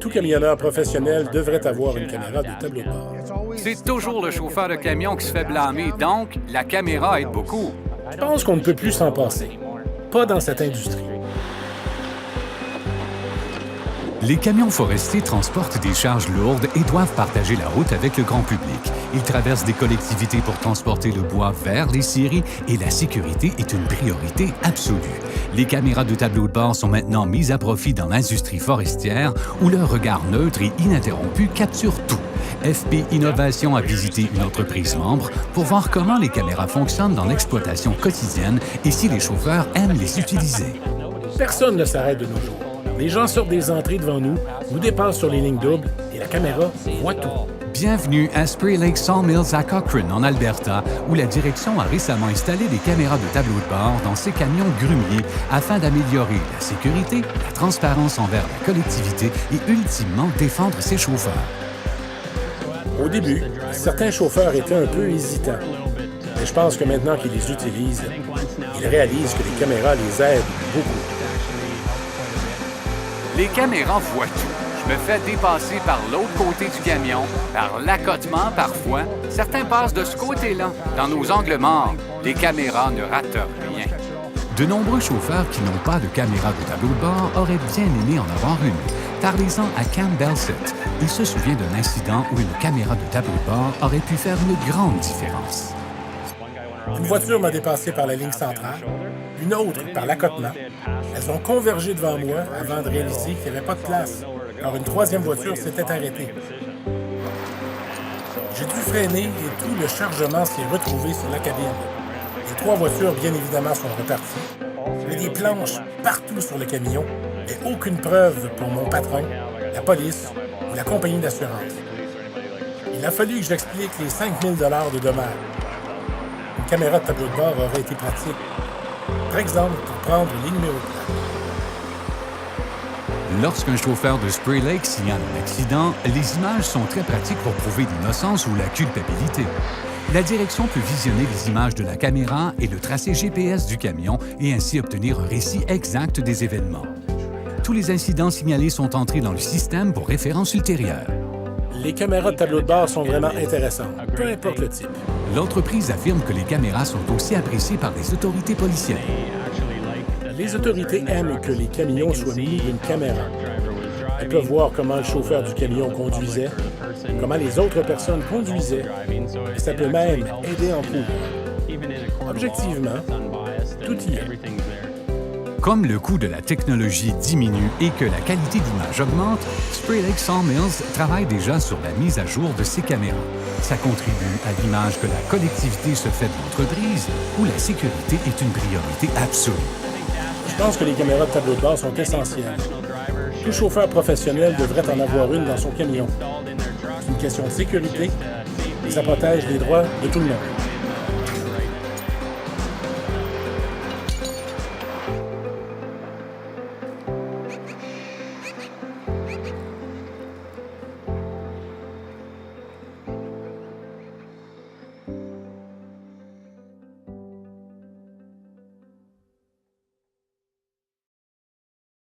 Tout camionneur professionnel devrait avoir une caméra de tableau de bord. C'est toujours le chauffeur de camion qui se fait blâmer, donc la caméra aide beaucoup. Je pense qu'on ne peut plus s'en passer. Pas dans cette industrie. Les camions forestiers transportent des charges lourdes et doivent partager la route avec le grand public. Ils traversent des collectivités pour transporter le bois vers les scieries et la sécurité est une priorité absolue. Les caméras de tableau de bord sont maintenant mises à profit dans l'industrie forestière où leur regard neutre et ininterrompu capture tout. FP Innovation a visité une entreprise membre pour voir comment les caméras fonctionnent dans l'exploitation quotidienne et si les chauffeurs aiment les utiliser. Personne ne s'arrête de nos jours. Les gens sortent des entrées devant nous, nous dépassent sur les lignes doubles et la caméra voit tout. Bienvenue à Spray Lake Sawmills à Cochrane, en Alberta, où la direction a récemment installé des caméras de tableau de bord dans ses camions grumiers afin d'améliorer la sécurité, la transparence envers la collectivité et ultimement défendre ses chauffeurs. Au début, certains chauffeurs étaient un peu hésitants. Mais je pense que maintenant qu'ils les utilisent, ils réalisent que les caméras les aident beaucoup. Les caméras voient tout. Je me fais dépasser par l'autre côté du camion, par l'accotement parfois. Certains passent de ce côté-là. Dans nos angles morts, les caméras ne ratent rien. De nombreux chauffeurs qui n'ont pas de caméra de tableau de bord auraient bien aimé en avoir une. Parlez-en à Cam Belsett. Il se souvient d'un incident où une caméra de tableau de bord aurait pu faire une grande différence. Une voiture m'a dépassé par la ligne centrale, une autre par l'accotement. Elles ont convergé devant moi avant de réaliser qu'il n'y avait pas de place, car une troisième voiture s'était arrêtée. J'ai dû freiner et tout le chargement s'est retrouvé sur la cabine. Les trois voitures, bien évidemment, sont reparties. Il y a des planches partout sur le camion, mais aucune preuve pour mon patron, la police ou la compagnie d'assurance. Il a fallu que j'explique les 5 000 $ de dommages. Une caméra de tableau de bord aurait été pratique. Par exemple, pour prendre les numéros de plaque. Lorsqu'un chauffeur de Spray Lake signale un accident, les images sont très pratiques pour prouver l'innocence ou la culpabilité. La direction peut visionner les images de la caméra et le tracé GPS du camion et ainsi obtenir un récit exact des événements. Tous les incidents signalés sont entrés dans le système pour référence ultérieure. Les caméras de tableau de bord sont vraiment intéressantes, peu importe le type. L'entreprise affirme que les caméras sont aussi appréciées par les autorités policières. Les autorités aiment que les camions soient munis d'une caméra. Elles peuvent voir comment le chauffeur du camion conduisait, comment les autres personnes conduisaient, et ça peut même aider en cours. Objectivement, tout y est. Comme le coût de la technologie diminue et que la qualité d'image augmente, Spray Lake Sawmills travaille déjà sur la mise à jour de ses caméras. Ça contribue à l'image que la collectivité se fait de l'entreprise, où la sécurité est une priorité absolue. Je pense que les caméras de tableau de bord sont essentielles. Tout chauffeur professionnel devrait en avoir une dans son camion. C'est une question de sécurité et ça protège les droits de tout le monde.